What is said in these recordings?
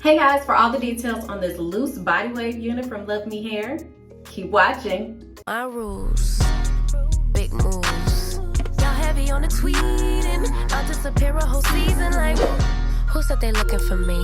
Hey guys, for all the details on this loose body wave unit from LuvMe Hair, keep watching. My rules, big moves. Y'all heavy on the tweeting. I'll disappear a whole season like, who said they looking for me?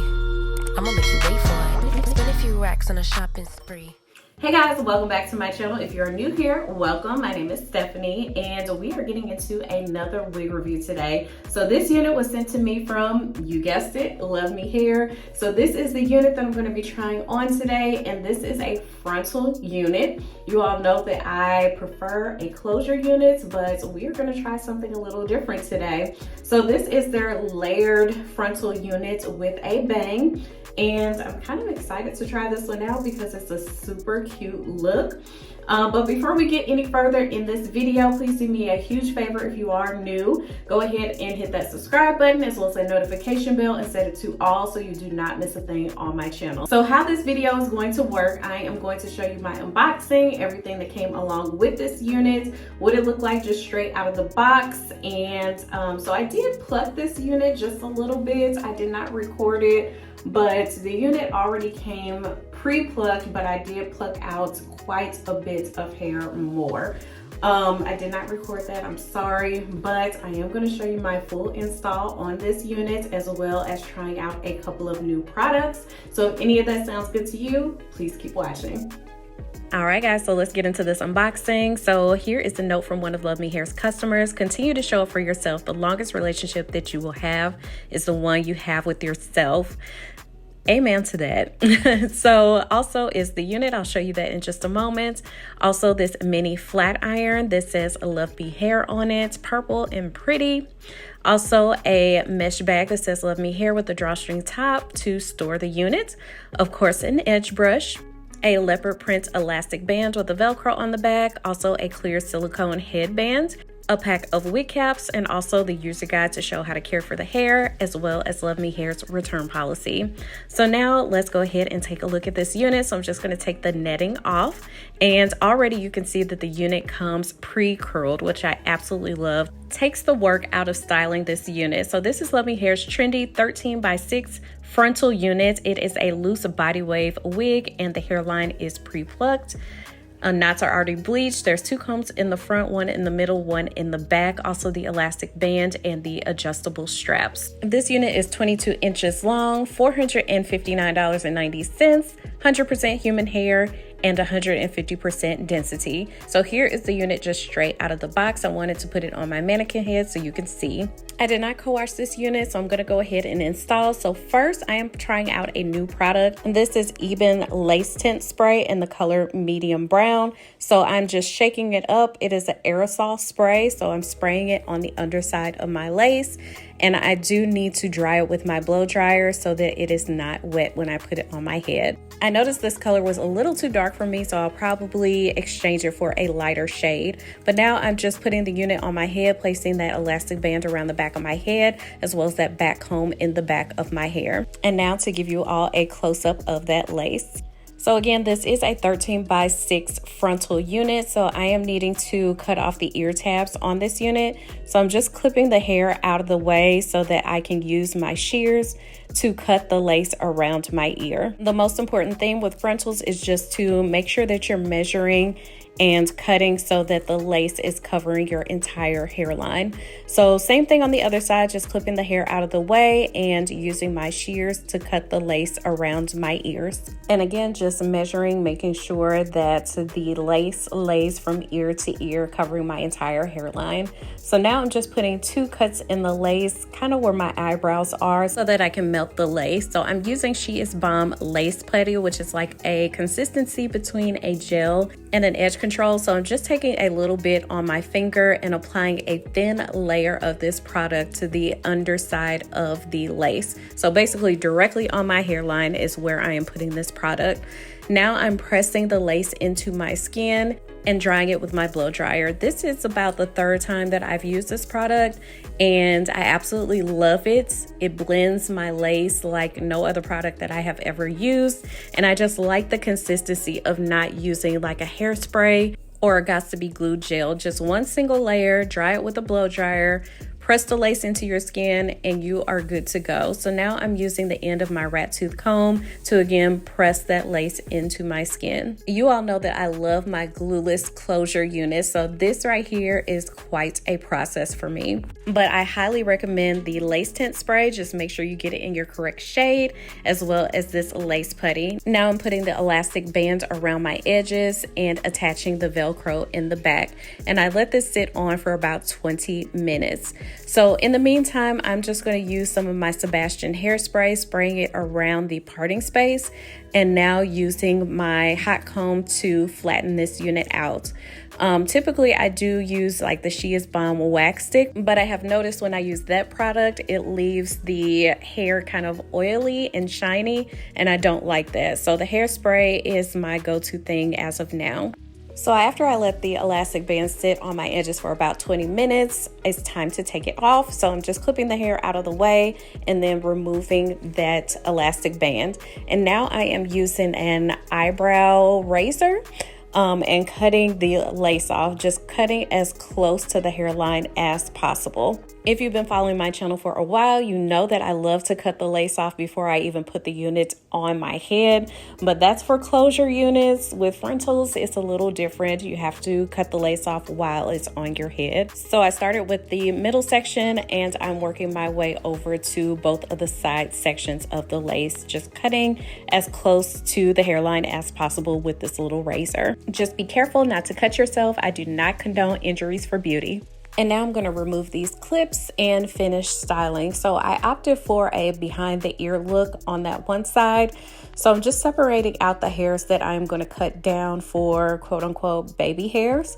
I'ma make you wait for it. Spend a few racks on a shopping spree. Hey guys, welcome back to my channel. If you're new here, welcome. My name is Stephanie and we are getting into another wig review today. So this unit was sent to me from, you guessed it, LuvMe Hair. So this is the unit that I'm going to be trying on today, and this is a frontal unit. You all know that I prefer a closure unit, but we are going to try something a little different today. So this is their layered frontal unit with a bang. And I'm kind of excited to try this one out because it's a super cute look. But before we get any further in this video, please do me a huge favor. If you are new, go ahead and hit that subscribe button as well as that notification bell and set it to all so you do not miss a thing on my channel. So how this video is going to work, I am going to show you my unboxing, everything that came along with this unit, what it looked like just straight out of the box. And so I did pluck this unit just a little bit. I did not record it, but the unit already came pre-plucked, but I did pluck out quite a bit of hair more. I did not record that, I'm sorry, but I am going to show you my full install on this unit as well as trying out a couple of new products. So if any of that sounds good to you, please keep watching. All right guys, so let's get into this unboxing. So here is the note from one of LuvMe Hair's customers. Continue to show up for yourself. The longest relationship that you will have is the one you have with yourself. Amen to that. So also is the unit. I'll show you that in just a moment. Also this mini flat iron. This says LuvMe Hair on it, purple and pretty. Also a mesh bag that says LuvMe Hair with a drawstring top to store the unit. Of course, an edge brush. A leopard print elastic band with a Velcro on the back. Also a clear silicone headband. A pack of wig caps, and also the user guide to show how to care for the hair, as well as LuvMe Hair's return policy. So now let's go ahead and take a look at this unit. So I'm just going to take the netting off, and already you can see that the unit comes pre-curled, which I absolutely love. Takes the work out of styling this unit. So this is LuvMe Hair's trendy 13x6 frontal unit. It is a loose body wave wig, and the hairline is pre-plucked. Knots are already bleached. There's 2 combs in the front, 1 in the middle, 1 in the back. Also the elastic band and the adjustable straps. This unit is 22 inches long, $459.90, 100% human hair, and 150% density. So here is the unit just straight out of the box. I wanted to put it on my mannequin head so you can see. I did not co-wash this unit, so I'm gonna go ahead and install. So first I am trying out a new product, and this is Ebin Lace Tint Spray in the color medium brown. So I'm just shaking it up. It is an aerosol spray, so I'm spraying it on the underside of my lace. And I do need to dry it with my blow dryer so that it is not wet when I put it on my head. I noticed this color was a little too dark for me, so I'll probably exchange it for a lighter shade. But now I'm just putting the unit on my head, placing that elastic band around the back of my head, as well as that back comb in the back of my hair. And now to give you all a close-up of that lace. So again, this is a 13x6 frontal unit. So I am needing to cut off the ear tabs on this unit. So I'm just clipping the hair out of the way so that I can use my shears to cut the lace around my ear. The most important thing with frontals is just to make sure that you're measuring and cutting so that the lace is covering your entire hairline. So same thing on the other side, just clipping the hair out of the way and using my shears to cut the lace around my ears. And again, just measuring, making sure that the lace lays from ear to ear, covering my entire hairline. So now I'm just putting 2 cuts in the lace, kind of where my eyebrows are, so that I can melt the lace. So I'm using She Is Bomb Lace Putty, which is like a consistency between a gel and an edge control. So I'm just taking a little bit on my finger and applying a thin layer of this product to the underside of the lace. So basically directly on my hairline is where I am putting this product. Now I'm pressing the lace into my skin and drying it with my blow dryer. This is about the 3rd time that I've used this product, and I absolutely love it. It blends my lace like no other product that I have ever used, and I just like the consistency of not using like a hairspray or a got to be glue gel. Just one single layer, dry it with a blow dryer, press the lace into your skin and you are good to go. So now I'm using the end of my rat tooth comb to again press that lace into my skin. You all know that I love my glueless closure unit, so this right here is quite a process for me. But I highly recommend the lace tint spray. Just make sure you get it in your correct shade, as well as this lace putty. Now I'm putting the elastic band around my edges and attaching the Velcro in the back. And I let this sit on for about 20 minutes. So in the meantime, I'm just going to use some of my Sebastian hairspray, spraying it around the parting space, and now using my hot comb to flatten this unit out. Typically I do use like the She Is Bomb wax stick, but I have noticed when I use that product, it leaves the hair kind of oily and shiny, and I don't like that. So the hairspray is my go-to thing as of now. So after I let the elastic band sit on my edges for about 20 minutes, it's time to take it off. So I'm just clipping the hair out of the way and then removing that elastic band. And now I am using an eyebrow razor and cutting the lace off, just cutting as close to the hairline as possible. If you've been following my channel for a while, you know that I love to cut the lace off before I even put the unit on my head, but that's for closure units. With frontals, it's a little different. You have to cut the lace off while it's on your head. So I started with the middle section and I'm working my way over to both of the side sections of the lace, just cutting as close to the hairline as possible with this little razor. Just be careful not to cut yourself. I do not condone injuries for beauty. And now I'm going to remove these clips and finish styling. So I opted for a behind the ear look on that one side. So I'm just separating out the hairs that I'm going to cut down for quote unquote baby hairs.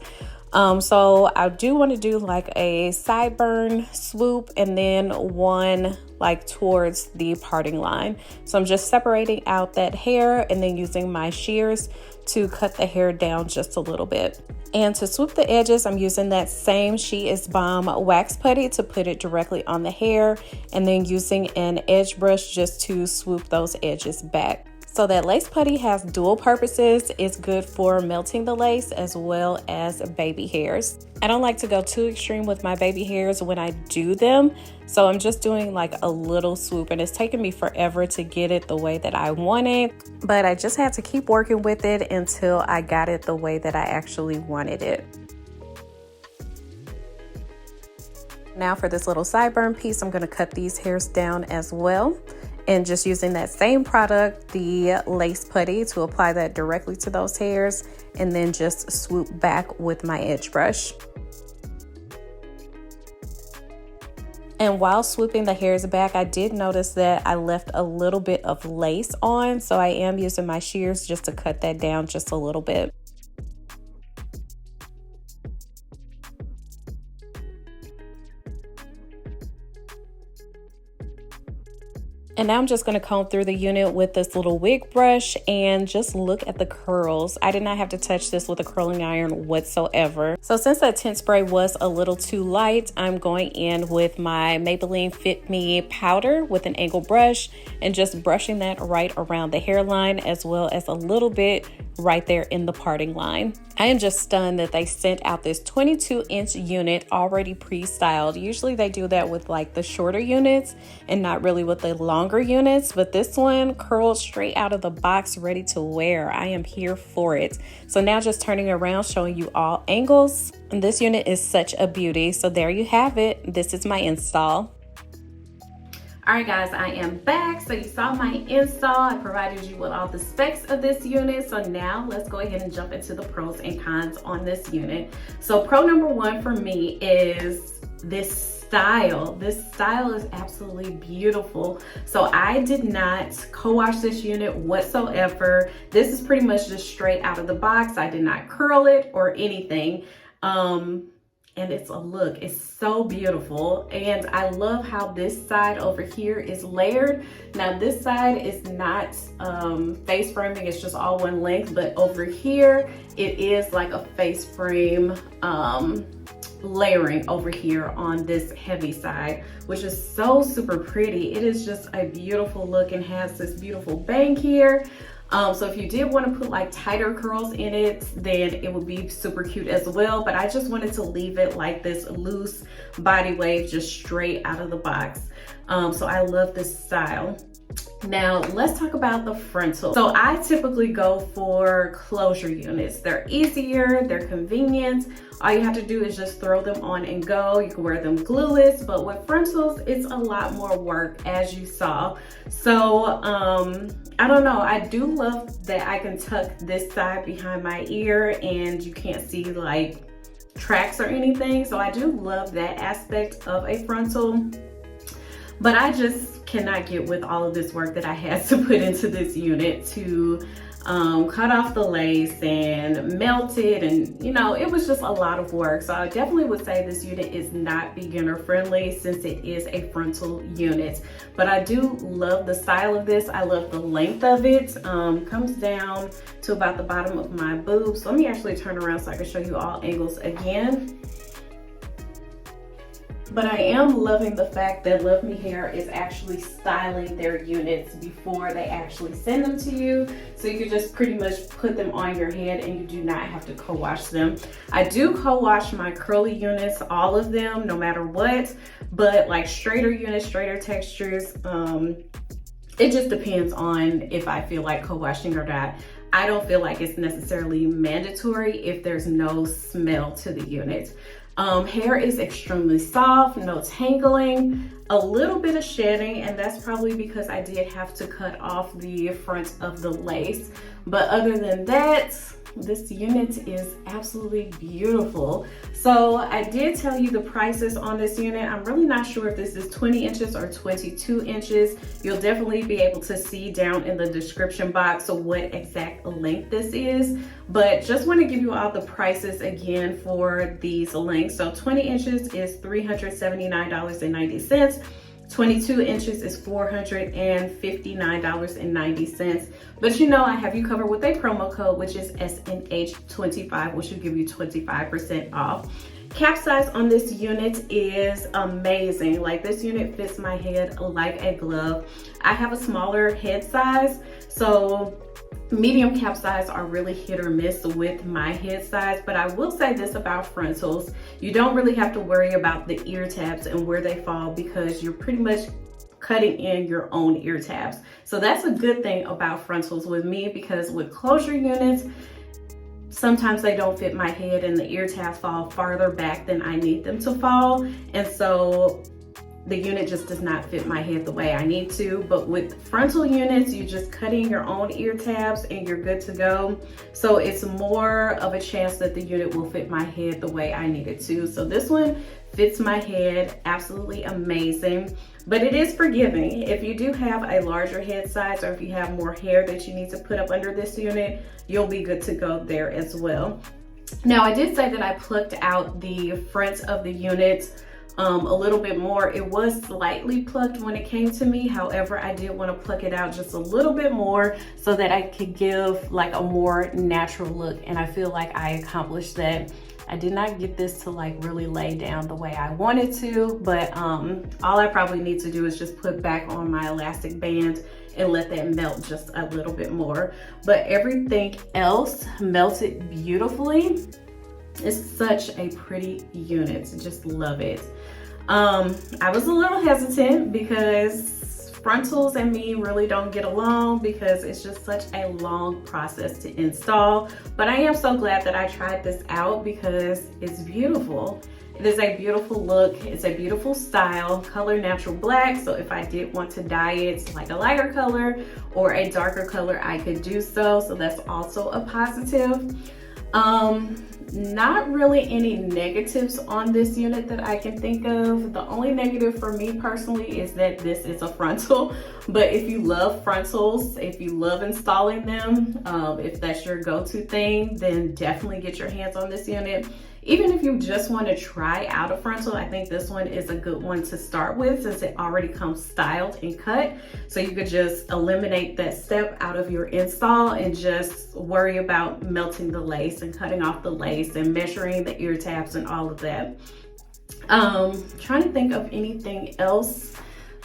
So I do want to do like a sideburn swoop and then one like towards the parting line. So I'm just separating out that hair and then using my shears to cut the hair down just a little bit. And to swoop the edges, I'm using that same She Is Bomb wax putty to put it directly on the hair, and then using an edge brush just to swoop those edges back. So that lace putty has dual purposes. It's good for melting the lace as well as baby hairs. I don't like to go too extreme with my baby hairs when I do them. So I'm just doing like a little swoop, and it's taken me forever to get it the way that I want it. But I just had to keep working with it until I got it the way that I actually wanted it. Now for this little sideburn piece, I'm going to cut these hairs down as well. And just using that same product, the lace putty, to apply that directly to those hairs and then just swoop back with my edge brush. And while swooping the hairs back, I did notice that I left a little bit of lace on, so I am using my shears just to cut that down just a little bit. And now I'm just going to comb through the unit with this little wig brush and just look at the curls. I did not have to touch this with a curling iron whatsoever. So since that tint spray was a little too light, I'm going in with my Maybelline Fit Me powder with an angle brush and just brushing that right around the hairline as well as a little bit right there in the parting line. I am just stunned that they sent out this 22-inch unit already pre-styled. Usually they do that with like the shorter units and not really with the longer units, but this one curled straight out of the box, ready to wear. I am here for it. So now just turning around, showing you all angles. And this unit is such a beauty. So there you have it. This is my install. All right, guys, I am back. So you saw my install. I provided you with all the specs of this unit. So now let's go ahead and jump into the pros and cons on this unit. So pro number one for me is this style. This style is absolutely beautiful. So I did not co-wash this unit whatsoever. This is pretty much just straight out of the box. I did not curl it or anything. And it's a look, it's so beautiful. And I love how this side over here is layered. Now this side is not face framing, it's just all one length, but over here it is like a face frame layering over here on this heavy side, which is so super pretty. It is just a beautiful look and has this beautiful bang here. So if you did want to put like tighter curls in it, then it would be super cute as well. But I just wanted to leave it like this loose body wave, just straight out of the box. So I love this style. Now let's talk about the frontal. So I typically go for closure units. They're easier, they're convenient. All you have to do is just throw them on and go. You can wear them glueless, but with frontals, it's a lot more work, as you saw. So I don't know, I do love that I can tuck this side behind my ear and you can't see like tracks or anything. So I do love that aspect of a frontal, but I just cannot get with all of this work that I had to put into this unit to cut off the lace and melt it, and you know, it was just a lot of work. So I definitely would say this unit is not beginner friendly since it is a frontal unit, but I do love the style of this. I love the length of it. Comes down to about the bottom of my boobs. So let me actually turn around so I can show you all angles again. But I am loving the fact that LuvMe Hair is actually styling their units before they actually send them to you. So you can just pretty much put them on your head and you do not have to co-wash them. I do co-wash my curly units, all of them, no matter what. But like straighter units, straighter textures, it just depends on if I feel like co-washing or not. I don't feel like it's necessarily mandatory if there's no smell to the unit. Hair is extremely soft, no tangling, a little bit of shedding, and that's probably because I did have to cut off the front of the lace. But other than that, this unit is absolutely beautiful. So I did tell you the prices on this unit. I'm really not sure if this is 20 inches or 22 inches. You'll definitely be able to see down in the description box what exact length this is. But just want to give you all the prices again for these lengths. So 20 inches is $379.90. 22 inches is $459.90. But you know, I have you covered with a promo code, which is SNH25, which will give you 25% off. Cap size on this unit is amazing. Like, this unit fits my head like a glove. I have a smaller head size, so medium cap size are really hit or miss with my head size. But I will say this about frontals: you don't really have to worry about the ear tabs and where they fall, because you're pretty much cutting in your own ear tabs. So that's a good thing about frontals with me, because with closure units, sometimes they don't fit my head and the ear tabs fall farther back than I need them to fall. And so the unit just does not fit my head the way I need to. But with frontal units, you just cut in your own ear tabs and you're good to go. So it's more of a chance that the unit will fit my head the way I need it to. So this one fits my head absolutely amazing, but it is forgiving. If you do have a larger head size, or if you have more hair that you need to put up under this unit, you'll be good to go there as well. Now, I did say that I plucked out the front of the unit a little bit more. It was slightly plucked when it came to me. However, I did want to pluck it out just a little bit more so that I could give like a more natural look, and I feel like I accomplished that. I did not get this to like really lay down the way I wanted to, but all I probably need to do is just put back on my elastic band and let that melt just a little bit more. But everything else melted beautifully. It's such a pretty unit. Just love it. I was a little hesitant because frontals and me really don't get along, because it's just such a long process to install. But I am so glad that I tried this out, because it's beautiful. It is a beautiful look. It's a beautiful style. Color natural black. So if I did want to dye it like a lighter color or a darker color, I could do so. So that's also a positive. Not really any negatives on this unit that I can think of. The only negative for me personally is that this is a frontal. But if you love frontals, if you love installing them, if that's your go-to thing, then definitely get your hands on this unit. Even if you just want to try out a frontal, I think this one is a good one to start with, since it already comes styled and cut. So you could just eliminate that step out of your install and just worry about melting the lace and cutting off the lace and measuring the ear tabs and all of that. Trying to think of anything else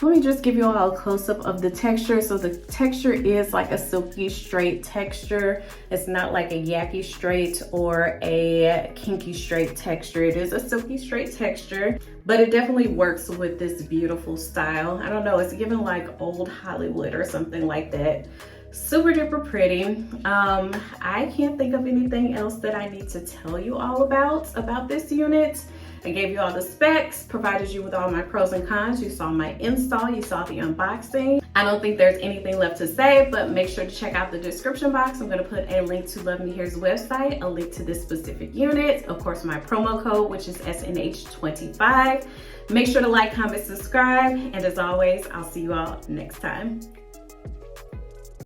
Let me just give you all a close-up of the texture. So the texture is like a silky straight texture. It's not like a yucky straight or a kinky straight texture. It is a silky straight texture, but it definitely works with this beautiful style. I don't know, it's given like old Hollywood or something like that. Super duper pretty. I can't think of anything else that I need to tell you all about this unit. I gave you all the specs, provided you with all my pros and cons. You saw my install, you saw the unboxing. I don't think there's anything left to say, but make sure to check out the description box. I'm gonna put a link to LuvMe Hair's website, a link to this specific unit, of course my promo code, which is SNH25. Make sure to like, comment, subscribe, and as always, I'll see you all next time.